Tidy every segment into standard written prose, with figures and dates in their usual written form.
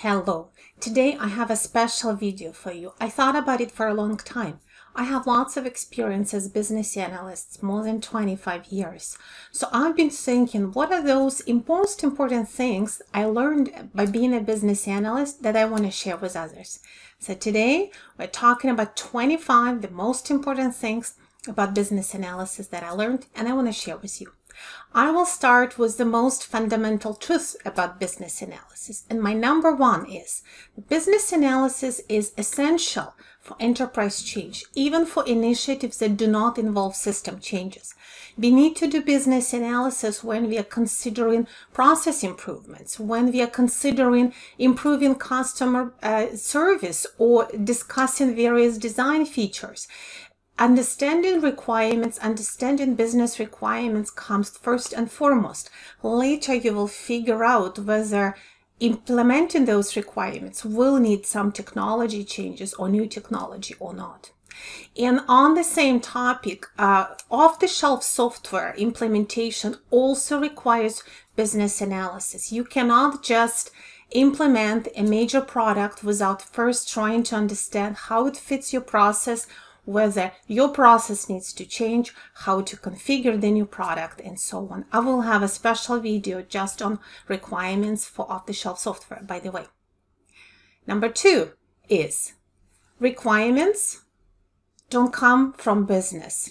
Hello, today I have a special video for you. I thought about it for a long time. I have lots of experience as business analysts, more than 25 years. So I've been thinking, what are those most important things I learned by being a business analyst that I want to share with others? So today we're talking about 25 the most important things about business analysis that I learned and I want to share with you. I will start with the most fundamental truths about business analysis. And my number one is business analysis is essential for enterprise change, even for initiatives that do not involve system changes. We need to do business analysis when we are considering process improvements, when we are considering improving customer service or discussing various design features. Understanding requirements, understanding business requirements comes first and foremost. Later, you will figure out whether implementing those requirements will need some technology changes or new technology or not. And on the same topic, off-the-shelf software implementation also requires business analysis. You cannot just implement a major product without first trying to understand how it fits your process, whether your process needs to change, how to configure the new product, and so on. I will have a special video just on requirements for off-the-shelf software, by the way. Number two is requirements don't come from business,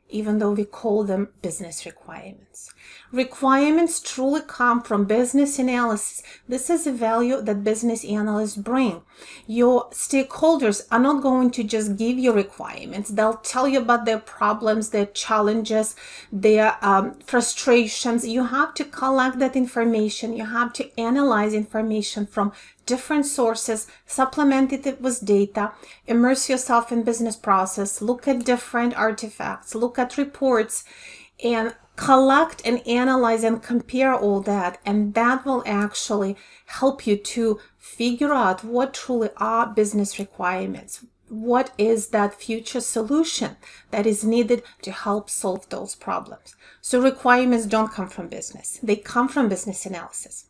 even though we call them business requirements. Requirements truly come from business analysis. This is a value that business analysts bring. Your stakeholders are not going to just give you requirements. They'll tell you about their problems, their challenges, their frustrations. You have to collect that information. You have to analyze information from different sources, supplement it with data, immerse yourself in business process, look at different artifacts, look at reports, and collect and analyze and compare all that. And that will actually help you to figure out what truly are business requirements. What is that future solution that is needed to help solve those problems? So requirements don't come from business. They come from business analysis.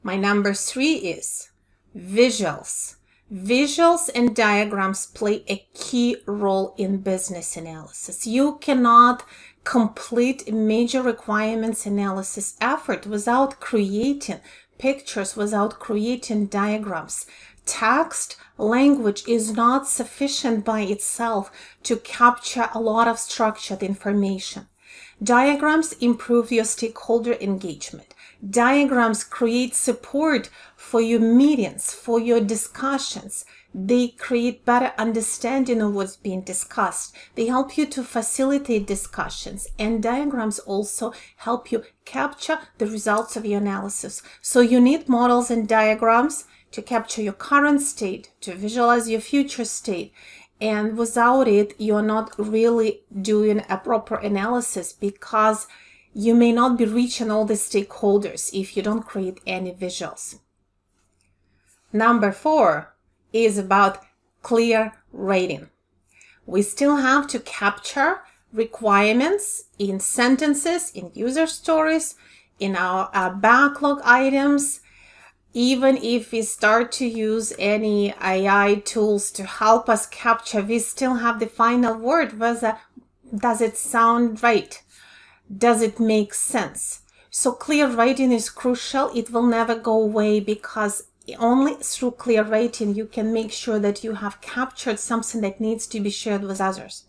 My number three is visuals. Visuals and diagrams play a key role in business analysis. You cannot complete a major requirements analysis effort without creating pictures, without creating diagrams. Text language is not sufficient by itself to capture a lot of structured information. Diagrams improve your stakeholder engagement. Diagrams create support for your meetings, for your discussions. They create better understanding of what's being discussed. They help you to facilitate discussions, and diagrams also help you capture the results of your analysis. So you need models and diagrams to capture your current state, to visualize your future state. And without it, you're not really doing a proper analysis, because you may not be reaching all the stakeholders if you don't create any visuals. Number four is about clear writing. We still have to capture requirements in sentences, in user stories, in our backlog items. Even if we start to use any AI tools to help us capture, we still have the final word. Whether does it sound right? Does it make sense? So clear writing is crucial. It will never go away, because only through clear writing you can make sure that you have captured something that needs to be shared with others.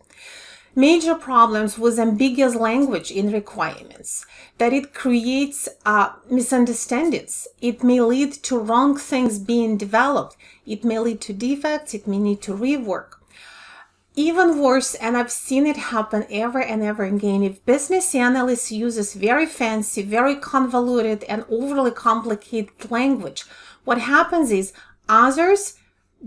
Major problems with ambiguous language in requirements, that it creates misunderstandings. It may lead to wrong things being developed. It may lead to defects. It may need to rework. Even worse, and I've seen it happen ever and ever again, if business analyst uses very fancy, very convoluted, and overly complicated language, what happens is others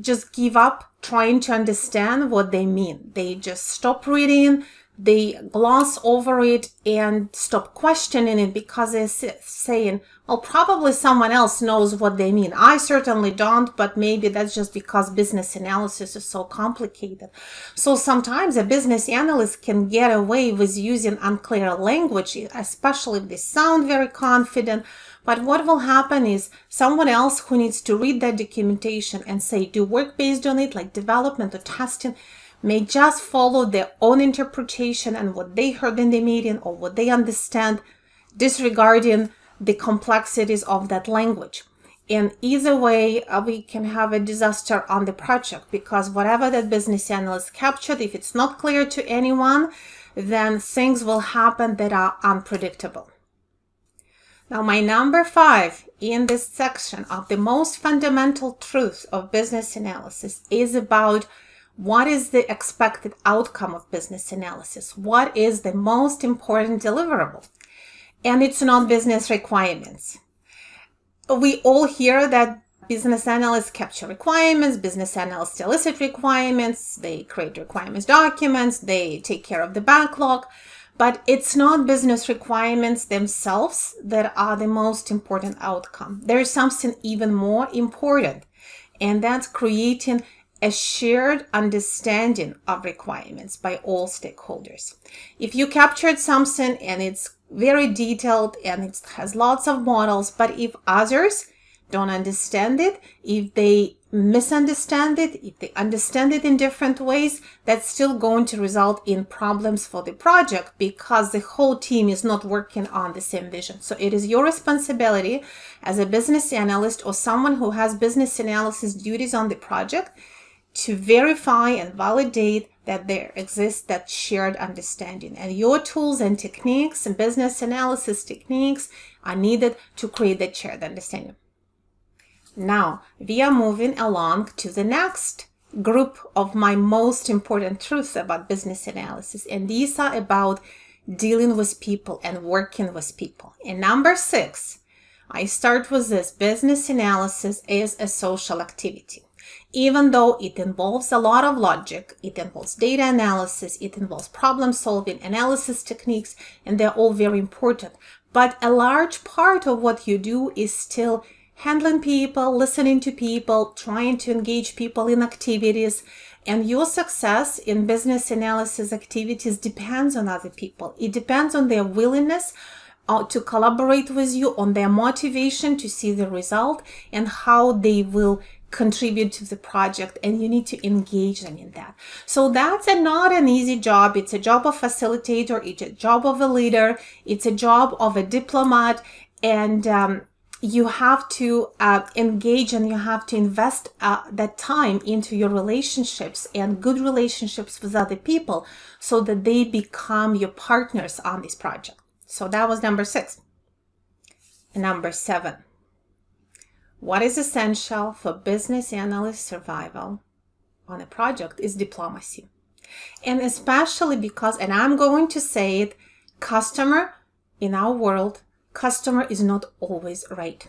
just give up trying to understand what they mean. They just stop reading, they gloss over it, and stop questioning it, because they're saying, well, probably someone else knows what they mean. I certainly don't, but maybe that's just because business analysis is so complicated. So sometimes a business analyst can get away with using unclear language, especially if they sound very confident, But what will happen is someone else who needs to read that documentation and say, do work based on it, like development or testing, may just follow their own interpretation and what they heard in the meeting or what they understand, disregarding the complexities of that language. And either way, we can have a disaster on the project, because whatever that business analyst captured, if it's not clear to anyone, then things will happen that are unpredictable. Now, my number 5 in this section of the most fundamental truth of business analysis is about what is the expected outcome of business analysis? What is the most important deliverable? And it's not business requirements. We all hear that business analysts capture requirements, business analysts elicit requirements, they create requirements documents, they take care of the backlog, but it's not business requirements themselves that are the most important outcome. There is something even more important, and that's creating a shared understanding of requirements by all stakeholders. If you captured something and it's very detailed and it has lots of models, but if others don't understand it, if they misunderstand it, if they understand it in different ways, that's still going to result in problems for the project, because the whole team is not working on the same vision. So it is your responsibility as a business analyst or someone who has business analysis duties on the project to verify and validate that there exists that shared understanding. And your tools and techniques and business analysis techniques are needed to create that shared understanding. Now, we are moving along to the next group of my most important truths about business analysis. And these are about dealing with people and working with people. And number 6, I start with this: business analysis is a social activity. Even though it involves a lot of logic, it involves data analysis, it involves problem solving, analysis techniques, and they're all very important. But a large part of what you do is still handling people, listening to people, trying to engage people in activities. And your success in business analysis activities depends on other people. It depends on their willingness to collaborate with you, on their motivation to see the result, and how they will contribute to the project, and you need to engage them in that. So that's not an easy job. It's a job of facilitator, it's a job of a leader, it's a job of a diplomat, and you have to engage and you have to invest that time into your relationships and good relationships with other people so that they become your partners on this project. So that was number 6. Number 7. What is essential for business analyst survival on a project is diplomacy. And especially because, and I'm going to say it, customer in our world, customer is not always right.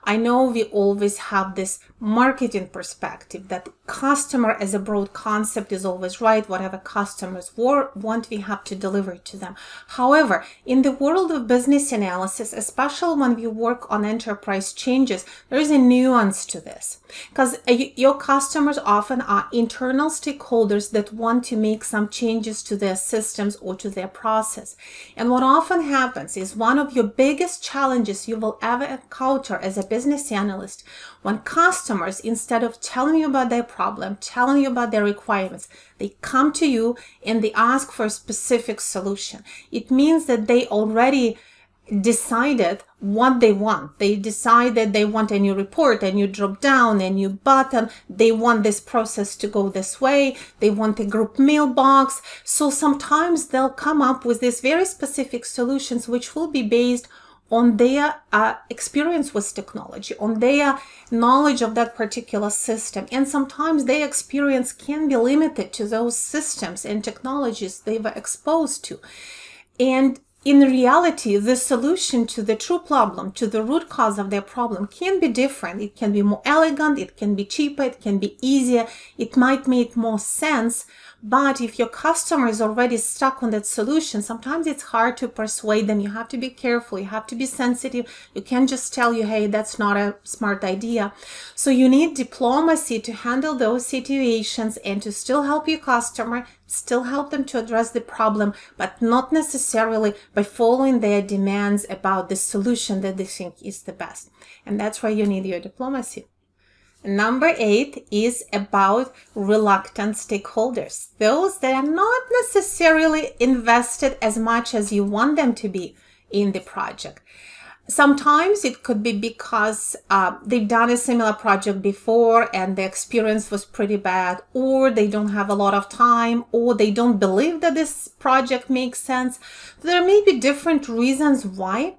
I know we always have this marketing perspective that customer as a broad concept is always right. Whatever customers want, we have to deliver to them. However, in the world of business analysis, especially when we work on enterprise changes, there is a nuance to this, because your customers often are internal stakeholders that want to make some changes to their systems or to their process. And what often happens is one of your biggest challenges you will ever encounter as a business analyst, when customers, instead of telling you about their problem, telling you about their requirements, they come to you and they ask for a specific solution. It means that they already decided what they want. They decided they want a new report, a new drop down, a new button. They want this process to go this way. They want a group mailbox. So sometimes they'll come up with these very specific solutions, which will be based on their experience with technology, on their knowledge of that particular system. And sometimes their experience can be limited to those systems and technologies they were exposed to. And in reality, the solution to the true problem, to the root cause of their problem, can be different. It can be more elegant, it can be cheaper, it can be easier, it might make more sense. But if your customer is already stuck on that solution, sometimes it's hard to persuade them. You have to be careful, you have to be sensitive. You can't just tell you, hey, that's not a smart idea. So you need diplomacy to handle those situations and to still help your customer, still help them to address the problem, but not necessarily by following their demands about the solution that they think is the best. And that's why you need your diplomacy. Number 8 is about reluctant stakeholders, those that are not necessarily invested as much as you want them to be in the project. Sometimes it could be because they've done a similar project before and the experience was pretty bad, or they don't have a lot of time, or they don't believe that this project makes sense. There may be different reasons why,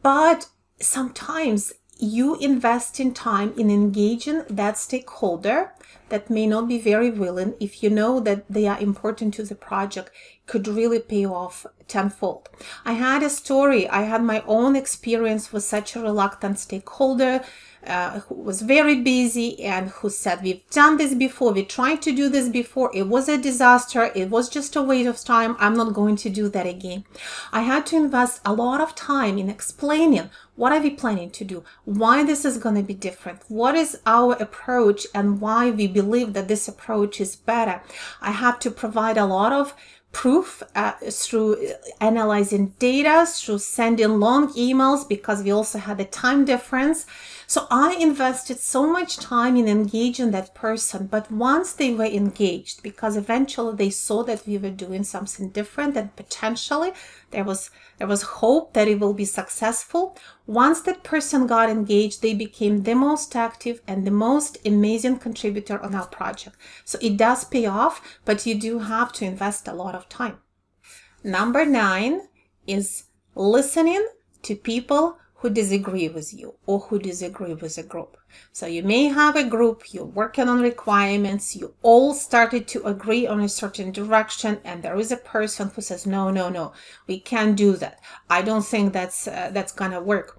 but sometimes you invest in time in engaging that stakeholder that may not be very willing. If you know that they are important to the project, could really pay off tenfold. I had a story. I had my own experience with such a reluctant stakeholder who was very busy and who said, we've done this before, we tried to do this before, it was a disaster, it was just a waste of time, I'm not going to do that again. I had to invest a lot of time in explaining what are we planning to do, why this is going to be different, what is our approach, and why we believe that this approach is better. I had to provide a lot of proof through analyzing data, through sending long emails, because we also had a time difference. So I invested so much time in engaging that person, but once they were engaged, because eventually they saw that we were doing something different and potentially there was hope that it will be successful. Once that person got engaged, they became the most active and the most amazing contributor on our project. So it does pay off, but you do have to invest a lot of time. Number 9 is listening to people who disagree with you or who disagree with a group. So you may have a group, you're working on requirements, you all started to agree on a certain direction, and there is a person who says, no, we can't do that. I don't think that's gonna work.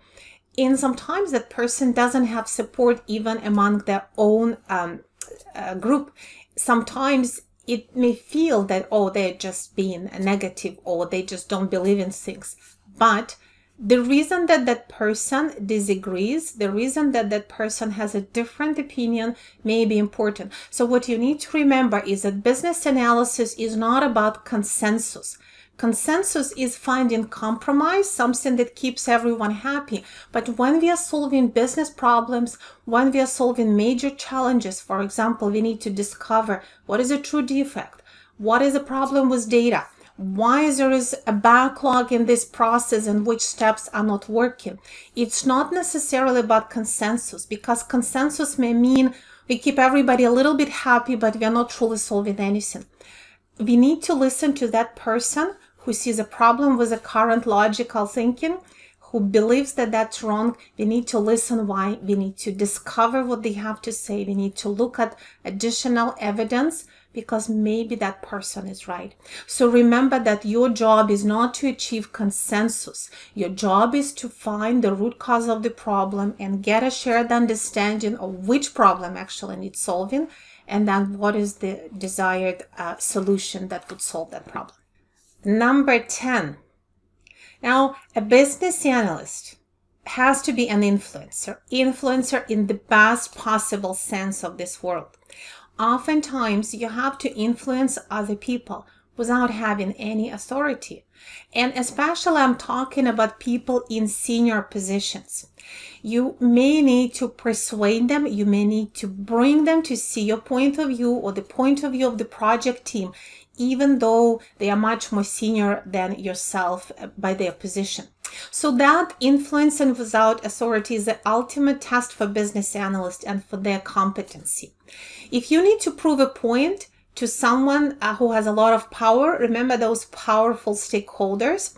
And sometimes that person doesn't have support even among their own group. Sometimes it may feel that, oh, they're just being negative or they just don't believe in things. But the reason that that person disagrees, the reason that that person has a different opinion may be important. So what you need to remember is that business analysis is not about consensus. Consensus is finding compromise, something that keeps everyone happy. But when we are solving business problems, when we are solving major challenges, for example, we need to discover what is a true defect, what is a problem with data, why there is a backlog in this process and which steps are not working. It's not necessarily about consensus, because consensus may mean we keep everybody a little bit happy, but we are not truly solving anything. We need to listen to that person who sees a problem with the current logical thinking, who believes that that's wrong. We need to listen why. We need to discover what they have to say. We need to look at additional evidence, because maybe that person is right. So remember that your job is not to achieve consensus. Your job is to find the root cause of the problem and get a shared understanding of which problem actually needs solving, and then what is the desired solution that would solve that problem. Number 10. Now, a business analyst has to be an influencer in the best possible sense of this word. Oftentimes, you have to influence other people without having any authority. And especially I'm talking about people in senior positions. You may need to persuade them, you may need to bring them to see your point of view or the point of view of the project team, even though they are much more senior than yourself by their position. So that influencing without authority is the ultimate test for business analysts and for their competency. If you need to prove a point to someone who has a lot of power, remember those powerful stakeholders,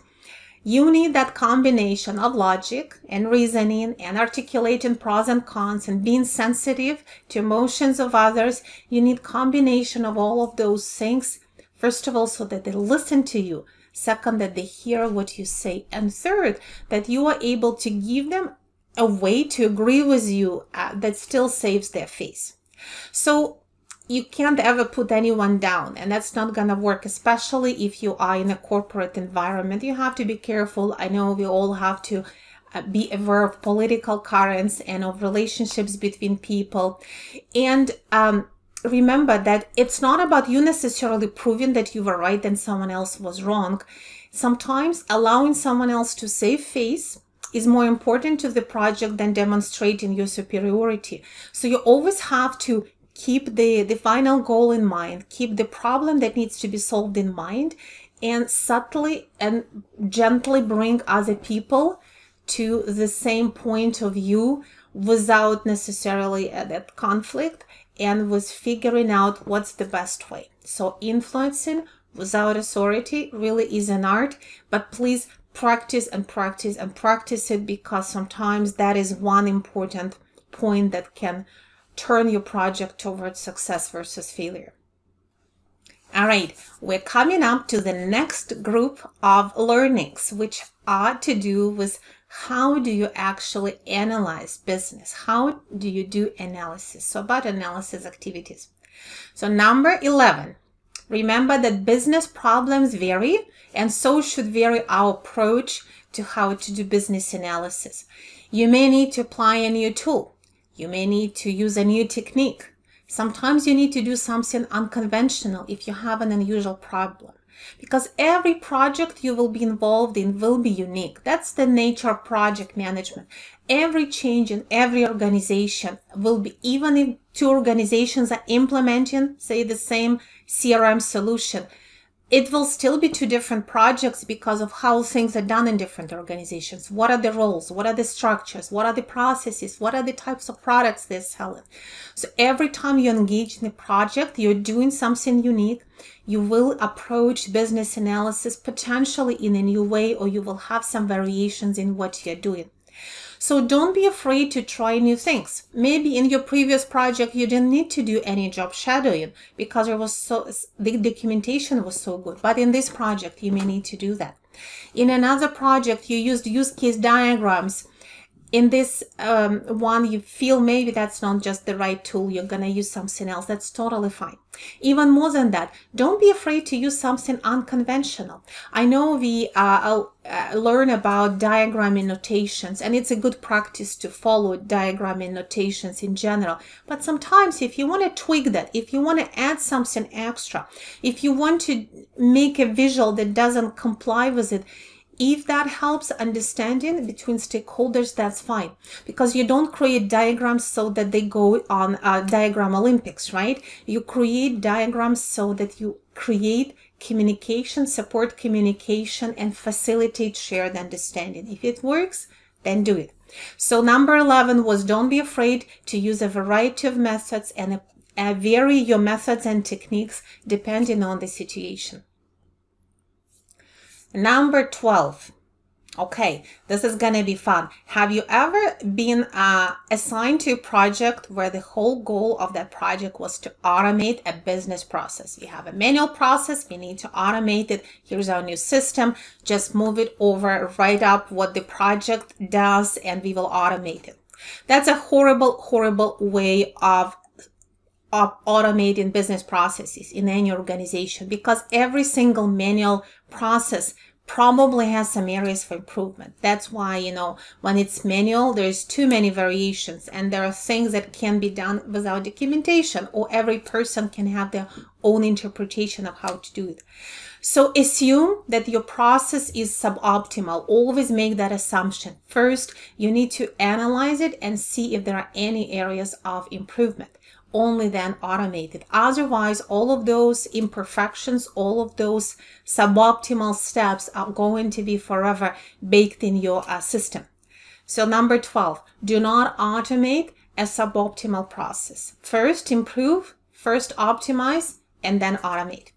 you need that combination of logic and reasoning and articulating pros and cons and being sensitive to emotions of others. You need combination of all of those things. First of all, so that they listen to you. Second, that they hear what you say. And third, that you are able to give them a way to agree with you that still saves their face. So you can't ever put anyone down, and that's not going to work, especially if you are in a corporate environment. You have to be careful. I know we all have to be aware of political currents and of relationships between people. And remember that it's not about you necessarily proving that you were right and someone else was wrong. Sometimes allowing someone else to save face is more important to the project than demonstrating your superiority. So you always have to keep the final goal in mind, keep the problem that needs to be solved in mind, and subtly and gently bring other people to the same point of view without necessarily that conflict, and with figuring out what's the best way. So influencing without authority really is an art, but please practice and practice and practice it, because sometimes that is one important point that can turn your project towards success versus failure. All right, we're coming up to the next group of learnings, which are to do with how do you actually analyze business? How do you do analysis? So about analysis activities. So number 11, remember that business problems vary, and so should vary our approach to how to do business analysis. You may need to apply a new tool. You may need to use a new technique. Sometimes you need to do something unconventional if you have an unusual problem, because every project you will be involved in will be unique. That's the nature of project management. Every change in every organization will be, even if two organizations are implementing, say, the same CRM solution, it will still be two different projects because of how things are done in different organizations. What are the roles? What are the structures? What are the processes? What are the types of products they're selling? So every time you engage in a project, you're doing something unique. You will approach business analysis potentially in a new way, or you will have some variations in what you're doing. So don't be afraid to try new things. Maybe in your previous project, you didn't need to do any job shadowing because the documentation was so good. But in this project, you may need to do that. In another project, you used use case diagrams. In this one, you feel maybe that's not just the right tool. You're going to use something else. That's totally fine. Even more than that, don't be afraid to use something unconventional. I know we learn about diagramming notations, and it's a good practice to follow diagramming notations in general. But sometimes if you want to tweak that, if you want to add something extra, if you want to make a visual that doesn't comply with it, if that helps understanding between stakeholders, that's fine, because you don't create diagrams so that they go on diagram Olympics, right? You create diagrams so that you create communication, support communication, and facilitate shared understanding. If it works, then do it. So number 11 was don't be afraid to use a variety of methods and vary your methods and techniques depending on the situation. Number 12. Okay, this is gonna be fun. Have you ever been assigned to a project where the whole goal of that project was to automate a business process? You have a manual process, we need to automate it. Here's our new system. Just move it over, write up what the project does, and we will automate it. That's a horrible, horrible way of automating business processes in any organization, because every single manual process probably has some areas for improvement. That's why, you know, when it's manual, there's too many variations, and there are things that can be done without documentation, or every person can have their own interpretation of how to do it. So assume that your process is suboptimal. Always make that assumption. First, you need to analyze it and see if there are any areas of improvement. Only then automate it. Otherwise, all of those imperfections, all of those suboptimal steps are going to be forever baked in your system. So number 12, do not automate a suboptimal process. First improve, first optimize, and then automate.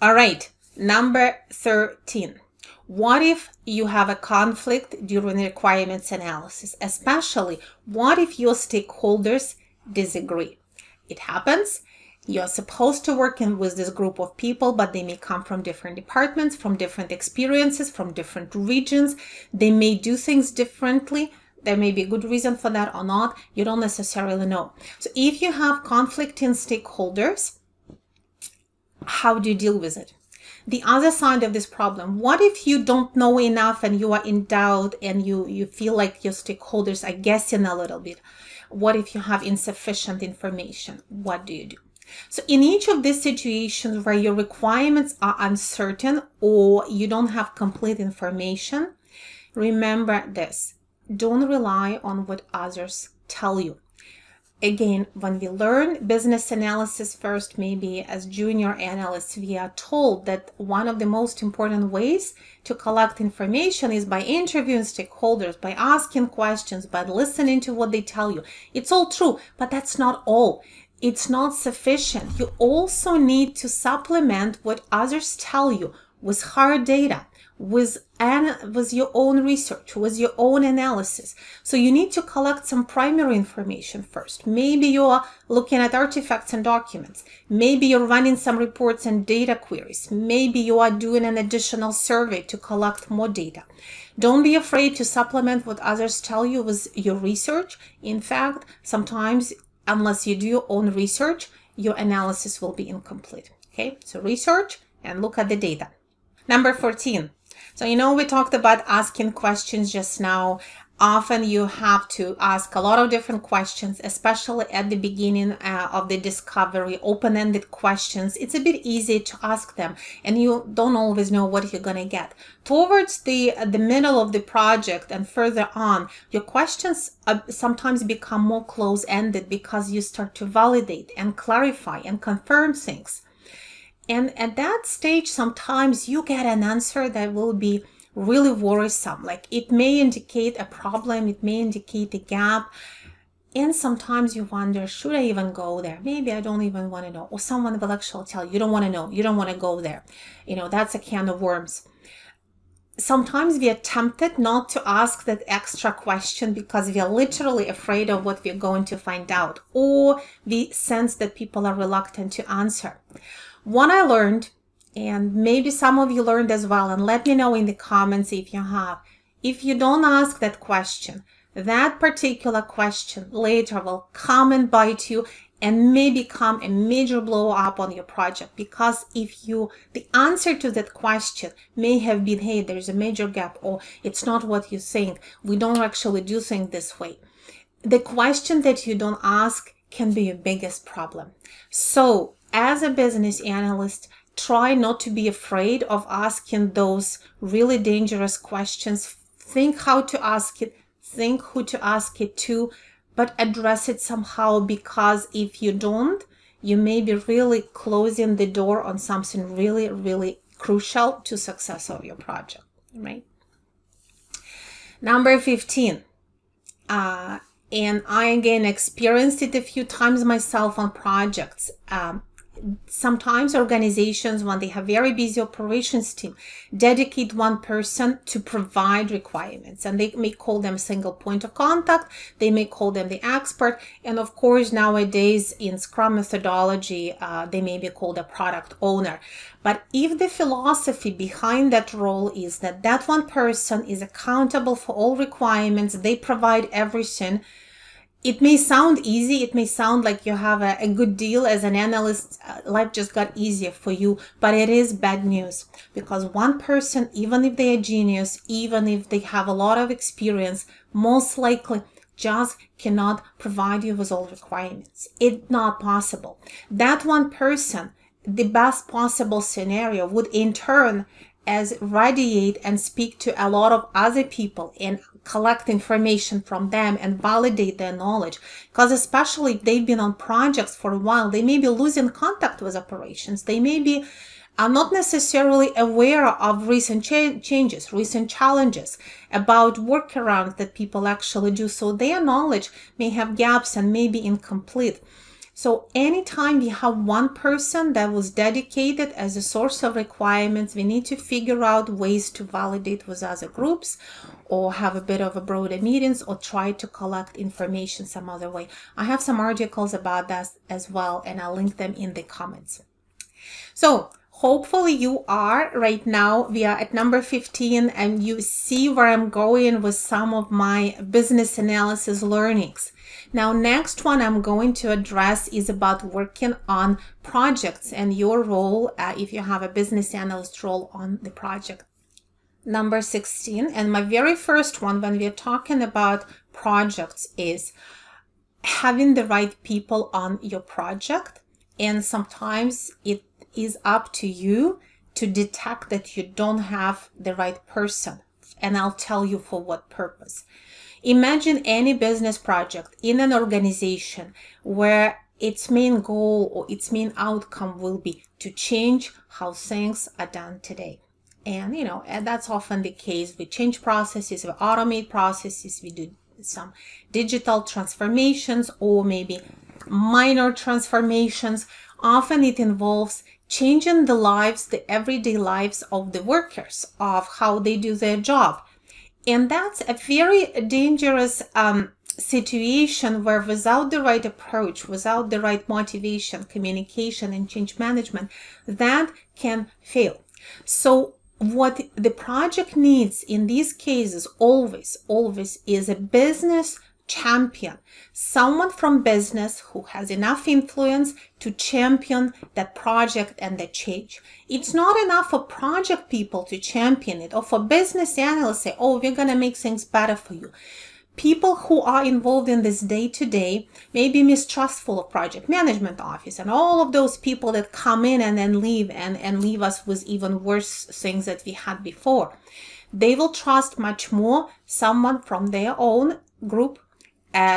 All right, number 13. What if you have a conflict during the requirements analysis? Especially, what if your stakeholders disagree? It happens. You're supposed to work with this group of people, but they may come from different departments, from different experiences, from different regions. They may do things differently. There may be a good reason for that or not. You don't necessarily know. So if you have conflicting stakeholders, how do you deal with it? The other side of this problem, what if you don't know enough and you are in doubt and you feel like your stakeholders are guessing a little bit? What if you have insufficient information? What do you do? So in each of these situations where your requirements are uncertain or you don't have complete information, remember this: don't rely on what others tell you. Again, when we learn business analysis first, maybe as junior analysts, we are told that one of the most important ways to collect information is by interviewing stakeholders, by asking questions, by listening to what they tell you. It's all true, but that's not all. It's not sufficient. You also need to supplement what others tell you with hard data, with your own research, with your own analysis. So you need to collect some primary information first. Maybe you're looking at artifacts and documents. Maybe you're running some reports and data queries. Maybe you are doing an additional survey to collect more data. Don't be afraid to supplement what others tell you with your research. In fact, sometimes, unless you do your own research, your analysis will be incomplete. Okay, so research and look at the data. Number 14. So, we talked about asking questions just now. Often you have to ask a lot of different questions, especially at the beginning of the discovery, open-ended questions. It's a bit easy to ask them, and you don't always know what you're going to get. Towards the middle of the project and further on, your questions sometimes become more close-ended because you start to validate and clarify and confirm things. And at that stage, sometimes you get an answer that will be really worrisome. Like, it may indicate a problem, it may indicate a gap. And sometimes you wonder, should I even go there? Maybe I don't even want to know. Or someone will actually tell you, you don't want to know, you don't want to go there. That's a can of worms. Sometimes we are tempted not to ask that extra question because we are literally afraid of what we're going to find out, or we sense that people are reluctant to answer. What I learned, and maybe some of you learned as well, and let me know in the comments if you have, if you don't ask that question, that particular question later will come and bite you and may become a major blow up on your project. Because the answer to that question may have been, hey, there's a major gap, or it's not what you think, we don't actually do things this way. The question that you don't ask can be your biggest problem. So, as a business analyst, try not to be afraid of asking those really dangerous questions. Think how to ask it, think who to ask it to, but address it somehow, because if you don't, you may be really closing the door on something really, really crucial to success of your project, right? Number 15. And I again experienced it a few times myself on projects. Sometimes organizations, when they have very busy operations team, dedicate one person to provide requirements, and they may call them single point of contact, they may call them the expert, and of course nowadays in Scrum methodology they may be called a product owner. But if the philosophy behind that role is that that one person is accountable for all requirements, they provide everything, it may sound easy, it may sound like you have a good deal as an analyst, life just got easier for you, but it is bad news, because one person, even if they are genius, even if they have a lot of experience, most likely just cannot provide you with all requirements. It's not possible. That one person, the best possible scenario would in turn as radiate and speak to a lot of other people and collect information from them and validate their knowledge. Because especially if they've been on projects for a while, they may be losing contact with operations. They may be not necessarily aware of recent changes, recent challenges, about workarounds that people actually do. So their knowledge may have gaps and may be incomplete. So anytime we have one person that was dedicated as a source of requirements, we need to figure out ways to validate with other groups, or have a bit of a broader meetings, or try to collect information some other way. I have some articles about that as well, and I'll link them in the comments. So hopefully you are right now, we are at number 15, and you see where I'm going with some of my business analysis learnings. Now, next one I'm going to address is about working on projects and your role if you have a business analyst role on the project. Number 16, and my very first one when we're talking about projects, is having the right people on your project, and sometimes it is up to you to detect that you don't have the right person. And I'll tell you for what purpose. Imagine any business project in an organization where its main goal or its main outcome will be to change how things are done today. And, and that's often the case. We change processes, we automate processes, we do some digital transformations or maybe minor transformations. Often it involves changing the lives, the everyday lives of the workers, of how they do their job. And that's a very dangerous situation where without the right approach, without the right motivation, communication, and change management, that can fail. So what the project needs in these cases always is a business champion, someone from business who has enough influence to champion that project and the change. It's not enough for project people to champion it or for business analysts say, oh, we're going to make things better for you. People who are involved in this day-to-day may be mistrustful of project management office and all of those people that come in and then leave and leave us with even worse things that we had before. They will trust much more someone from their own group,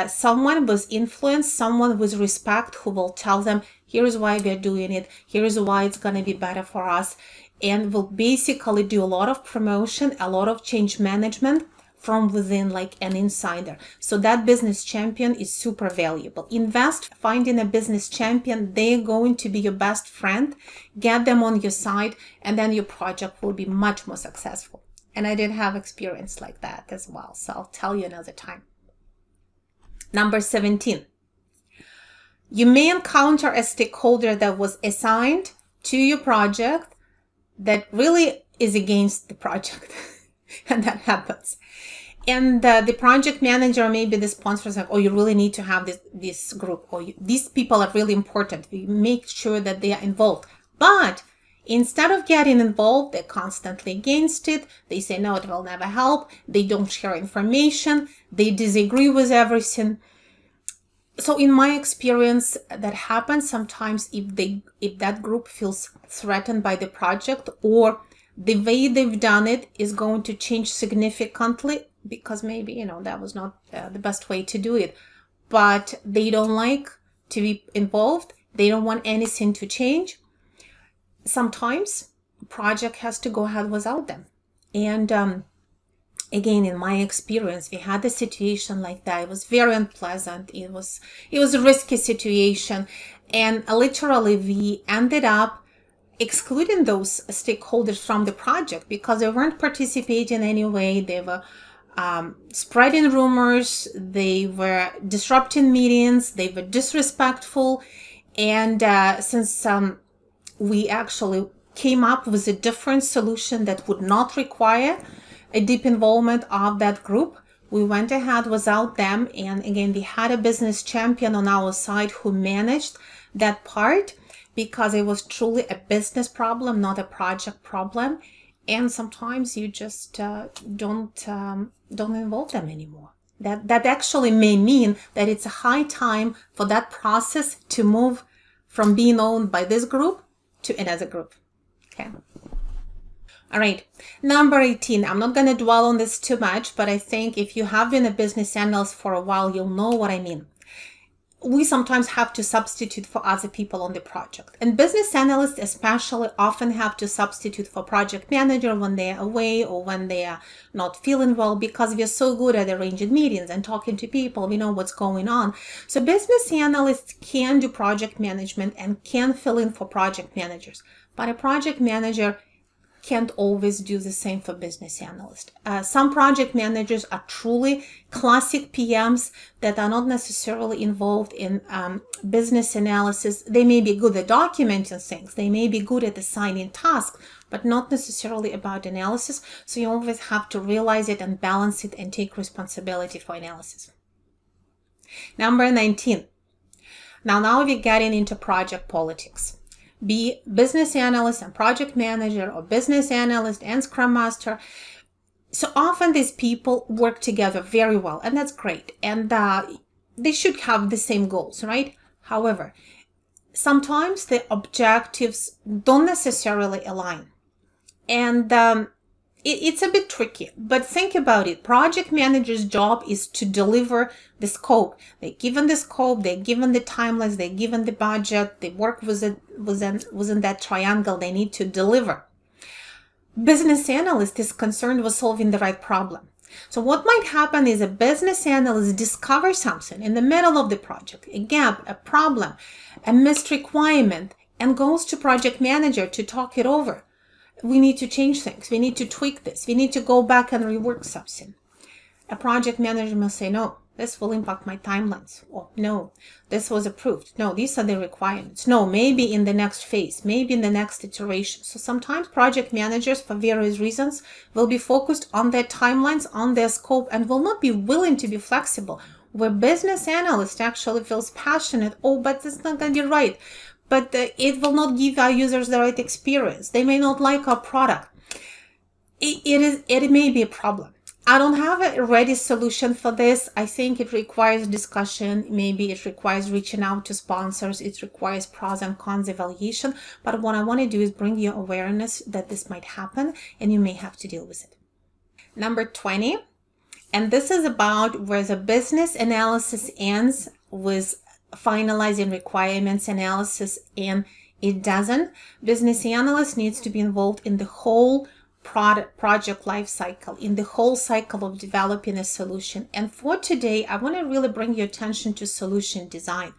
someone with influence, someone with respect who will tell them, here's why we're doing it, here's why it's going to be better for us, and will basically do a lot of promotion, a lot of change management from within, like an insider. So that business champion is super valuable. Invest finding a business champion. They're going to be your best friend. Get them on your side, and then your project will be much more successful. And I did have experience like that as well, so I'll tell you another time. Number 17. You may encounter a stakeholder that was assigned to your project that really is against the project. And that happens. And the project manager, maybe the sponsor is like, oh, you really need to have this group, or these people are really important. We make sure that they are involved. But instead of getting involved, they're constantly against it. They say, no, it will never help. They don't share information. They disagree with everything. So in my experience, that happens sometimes if that group feels threatened by the project, or the way they've done it is going to change significantly because maybe, that was not the best way to do it. But they don't like to be involved. They don't want anything to change. Sometimes the project has to go ahead without them. And again, in my experience, we had a situation like that. It was very unpleasant. It was a risky situation. And literally we ended up excluding those stakeholders from the project because they weren't participating anyway. They were spreading rumors. They were disrupting meetings. They were disrespectful. And since we actually came up with a different solution that would not require a deep involvement of that group, we went ahead without them. And again, we had a business champion on our side who managed that part because it was truly a business problem, not a project problem. And sometimes you just don't involve them anymore. That actually may mean that it's a high time for that process to move from being owned by this group to another group. Okay. All right. Number 18. I'm not going to dwell on this too much, but I think if you have been a business analyst for a while, you'll know what I mean. We sometimes have to substitute for other people on the project. And business analysts especially often have to substitute for project manager when they're away or when they are not feeling well, because we're so good at arranging meetings and talking to people. We know what's going on. So business analysts can do project management and can fill in for project managers. But a project manager can't always do the same for business analyst. Some project managers are truly classic PMs that are not necessarily involved in business analysis. They may be good at documenting things. They may be good at assigning tasks, but not necessarily about analysis. So you always have to realize it and balance it and take responsibility for analysis. Number 19. Now we're getting into project politics. Be business analyst and project manager, or business analyst and scrum master. So often these people work together very well, and that's great. And they should have the same goals, right? However, sometimes the objectives don't necessarily align. And it's a bit tricky, but think about it. Project manager's job is to deliver the scope. They're given the scope, they're given the timelines, they're given the budget, they work within that triangle, they need to deliver. Business analyst is concerned with solving the right problem. So what might happen is a business analyst discovers something in the middle of the project, a gap, a problem, a missed requirement, and goes to project manager to talk it over. We need to change things. We need to tweak this. We need to go back and rework something. A project manager must say, no, this will impact my timelines. Or no, this was approved. No, these are the requirements. No, maybe in the next phase, maybe in the next iteration. So sometimes project managers, for various reasons, will be focused on their timelines, on their scope, and will not be willing to be flexible. Where business analyst actually feels passionate, oh, but it's not going to be right. But it will not give our users the right experience. They may not like our product. It may be a problem. I don't have a ready solution for this. I think it requires discussion. Maybe it requires reaching out to sponsors. It requires pros and cons evaluation. But what I want to do is bring you awareness that this might happen and you may have to deal with it. Number 20. And this is about where the business analysis ends with finalizing requirements analysis and it doesn't. Business analyst needs to be involved in the whole project life cycle, in the whole cycle of developing a solution. And for today, I want to really bring your attention to solution design.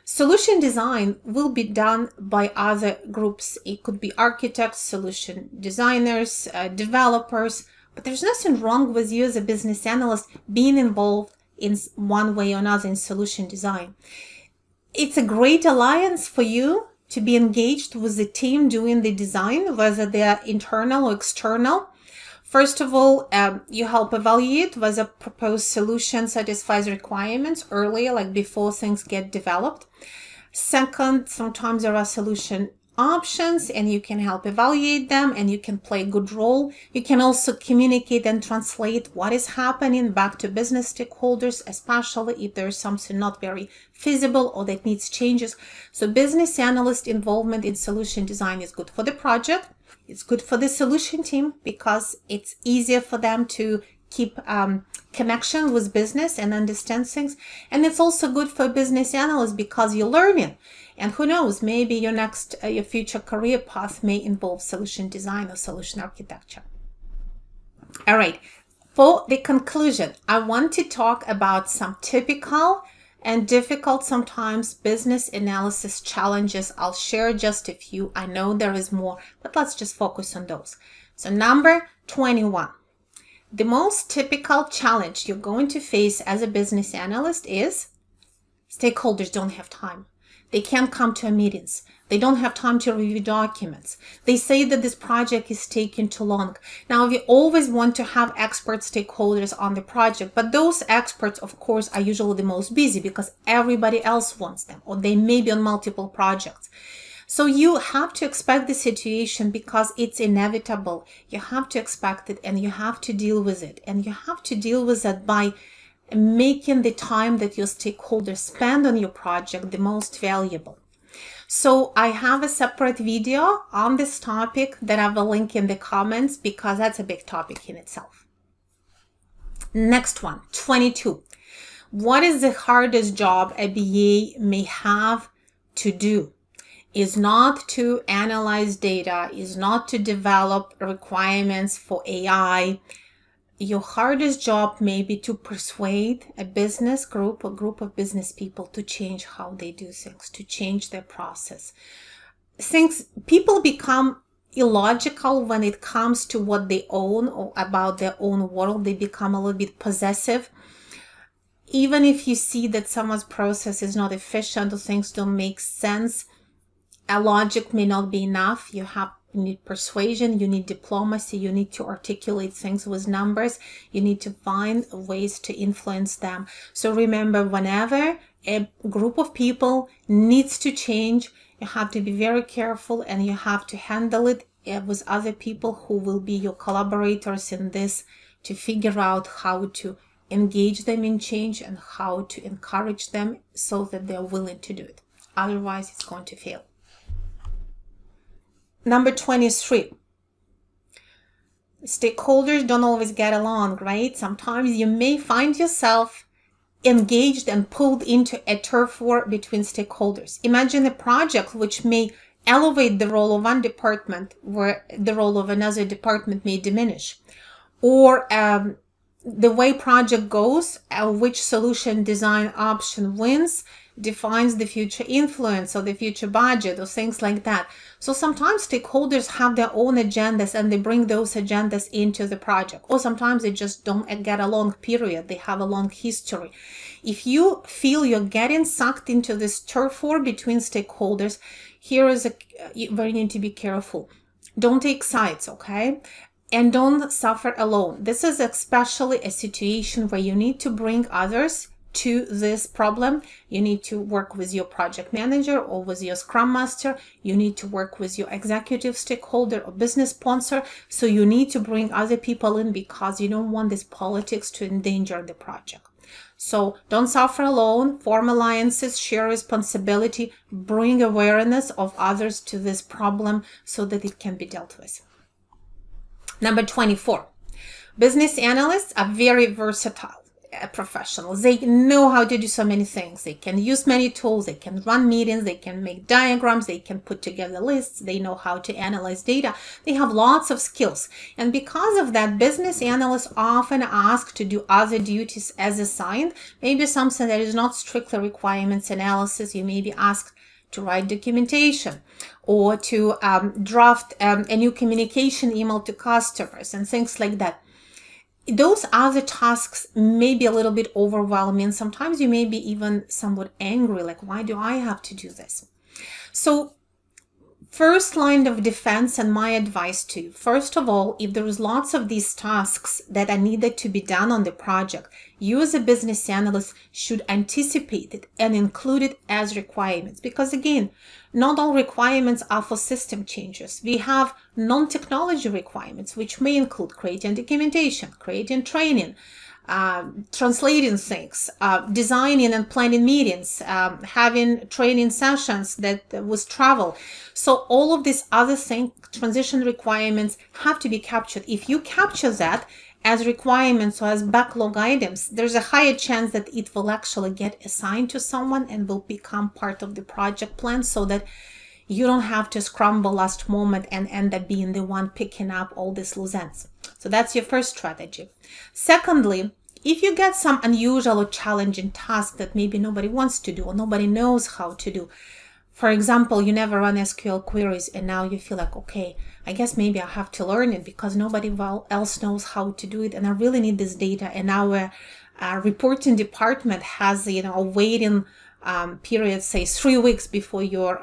Solution design will be done by other groups. It could be architects, solution designers, developers, but there's nothing wrong with you as a business analyst being involved in one way or another in solution design. It's a great alliance for you to be engaged with the team doing the design, whether they're internal or external. First of all, you help evaluate whether proposed solution satisfies requirements earlier, like before things get developed. Second, sometimes there are solution options and you can help evaluate them and you can play a good role. You can also communicate and translate what is happening back to business stakeholders, especially if there's something not very feasible or that needs changes. So business analyst involvement in solution design is good for the project. It's good for the solution team because it's easier for them to keep connection with business and understand things. And it's also good for business analysts because you're learning. And who knows, maybe your future career path may involve solution design or solution architecture. All right, for the conclusion, I want to talk about some typical and difficult sometimes business analysis challenges. I'll share just a few. I know there is more, but let's just focus on those. So number 21. The most typical challenge you're going to face as a business analyst is stakeholders don't have time. They can't come to meetings. They don't have time to review documents. They say that this project is taking too long. Now, we always want to have expert stakeholders on the project, but those experts, of course, are usually the most busy because everybody else wants them, or they may be on multiple projects. So you have to expect the situation because it's inevitable. You have to expect it and you have to deal with it. And you have to deal with it by making the time that your stakeholders spend on your project the most valuable. So I have a separate video on this topic that I will link in the comments because that's a big topic in itself. Next one, 22. What is the hardest job a BA may have to do? Is not to analyze data, is not to develop requirements for AI. Your hardest job may be to persuade a business group, a group of business people to change how they do things, to change their process. People become illogical when it comes to what they own or about their own world. They become a little bit possessive. Even if you see that someone's process is not efficient or things don't make sense, a logic may not be enough. You need persuasion, you need diplomacy, you need to articulate things with numbers, you need to find ways to influence them. So remember, whenever a group of people needs to change, you have to be very careful and you have to handle it with other people who will be your collaborators in this to figure out how to engage them in change and how to encourage them so that they're willing to do it. Otherwise, it's going to fail. Number 23. Stakeholders don't always get along, right? Sometimes you may find yourself engaged and pulled into a turf war between stakeholders. Imagine a project which may elevate the role of one department where the role of another department may diminish. Or the way project goes, which solution design option wins, defines the future influence or the future budget or things like that. So sometimes stakeholders have their own agendas and they bring those agendas into the project. Or sometimes they just don't get along, period. They have a long history. If you feel you're getting sucked into this turf war between stakeholders, here is where you need to be careful. Don't take sides, okay? And don't suffer alone. This is especially a situation where you need to bring others to this problem. You need to work with your project manager or with your scrum master. You need to work with your executive stakeholder or business sponsor. So you need to bring other people in because you don't want this politics to endanger the project. So don't suffer alone, form alliances, share responsibility, bring awareness of others to this problem so that it can be dealt with. Number 24, business analysts are very versatile professionals. They know how to do so many things. They can use many tools. They can run meetings. They can make diagrams. They can put together lists. They know how to analyze data. They have lots of skills. And because of that, business analysts often asked to do other duties as assigned. Maybe something that is not strictly requirements analysis. You may be asked to write documentation or to draft a new communication email to customers and things like that. Those other tasks may be a little bit overwhelming. Sometimes you may be even somewhat angry, like, why do I have to do this? So first line of defense and my advice to you, first of all, if there is lots of these tasks that are needed to be done on the project, you as a business analyst should anticipate it and include it as requirements. Because again, not all requirements are for system changes. We have non-technology requirements, which may include creating documentation, creating training, translating things, designing and planning meetings, having training sessions that with travel. So all of these other things, transition requirements, have to be captured. If you capture that as requirements or as backlog items, there's a higher chance that it will actually get assigned to someone and will become part of the project plan, so that you don't have to scramble last moment and end up being the one picking up all these loose ends. So that's your first strategy. Secondly, if you get some unusual or challenging task that maybe nobody wants to do or nobody knows how to do, for example, you never run SQL queries and now you feel like, okay, I guess maybe I have to learn it because nobody else knows how to do it and I really need this data, and our reporting department has, a waiting period, say 3 weeks before your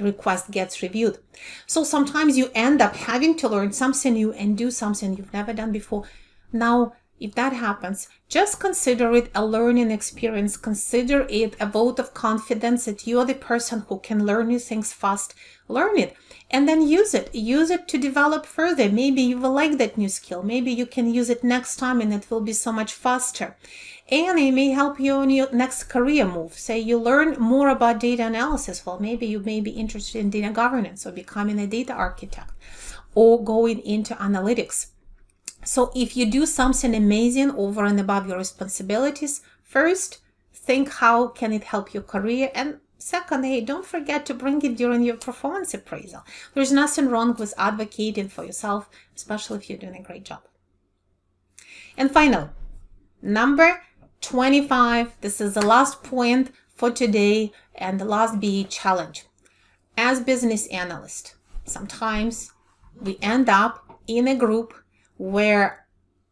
request gets reviewed. So sometimes you end up having to learn something new and do something you've never done before. Now, if that happens, just consider it a learning experience. Consider it a vote of confidence that you are the person who can learn new things fast. Learn it and then use it. Use it to develop further. Maybe you will like that new skill. Maybe you can use it next time and it will be so much faster. And it may help you on your next career move. Say you learn more about data analysis. Well, maybe you may be interested in data governance or becoming a data architect or going into analytics. So if you do something amazing over and above your responsibilities, first, think how can it help your career, and second, hey, don't forget to bring it during your performance appraisal. There's nothing wrong with advocating for yourself, especially if you're doing a great job. And finally, number 25, this is the last point for today and the last BE challenge. As business analysts, sometimes we end up in a group where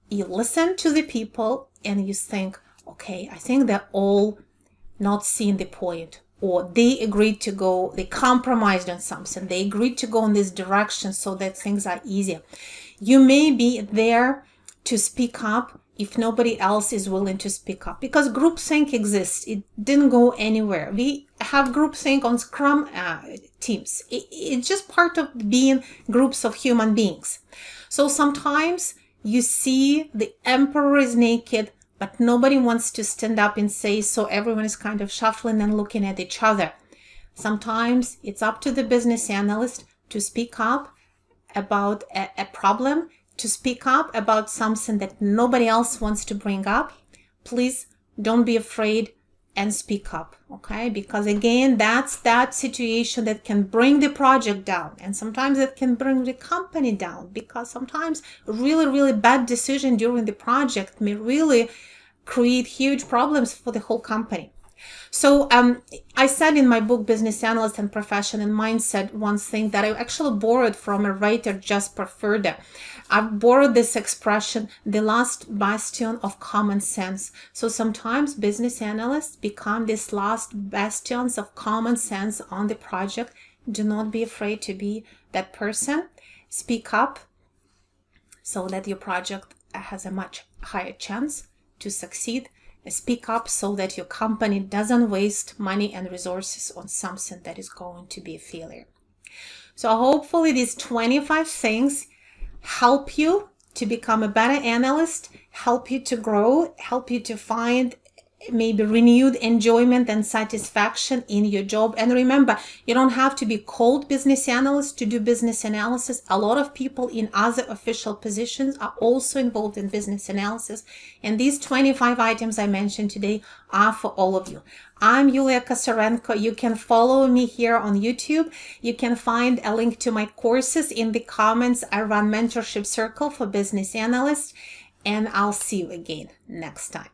you listen to the people and you think, okay, I think they're all not seeing the point, or they agreed to go, they compromised on something, they agreed to go in this direction so that things are easier. You may be there to speak up if nobody else is willing to speak up, because groupthink exists. It didn't go anywhere. We have groupthink on Scrum teams. It's just part of being groups of human beings. So sometimes you see the emperor is naked, but nobody wants to stand up and say, so everyone is kind of shuffling and looking at each other. Sometimes it's up to the business analyst to speak up about a problem, to speak up about something that nobody else wants to bring up. Please don't be afraid and speak up, okay? Because again, that's that situation that can bring the project down, and sometimes it can bring the company down, because sometimes really bad decision during the project may really create huge problems for the whole company. So I said in my book, Business Analyst and Profession and Mindset, one thing that I actually borrowed from a writer, Jasper Furda. I've borrowed this expression, the last bastion of common sense. So sometimes business analysts become these last bastions of common sense on the project. Do not be afraid to be that person. Speak up so that your project has a much higher chance to succeed. Speak up so that your company doesn't waste money and resources on something that is going to be a failure. So hopefully these 25 things help you to become a better analyst, help you to grow, help you to find maybe renewed enjoyment and satisfaction in your job. And remember, you don't have to be called business analyst to do business analysis. A lot of people in other official positions are also involved in business analysis. And these 25 items I mentioned today are for all of you. I'm Yulia Kosarenko. You can follow me here on YouTube. You can find a link to my courses in the comments. I run Mentorship Circle for business analysts, and I'll see you again next time.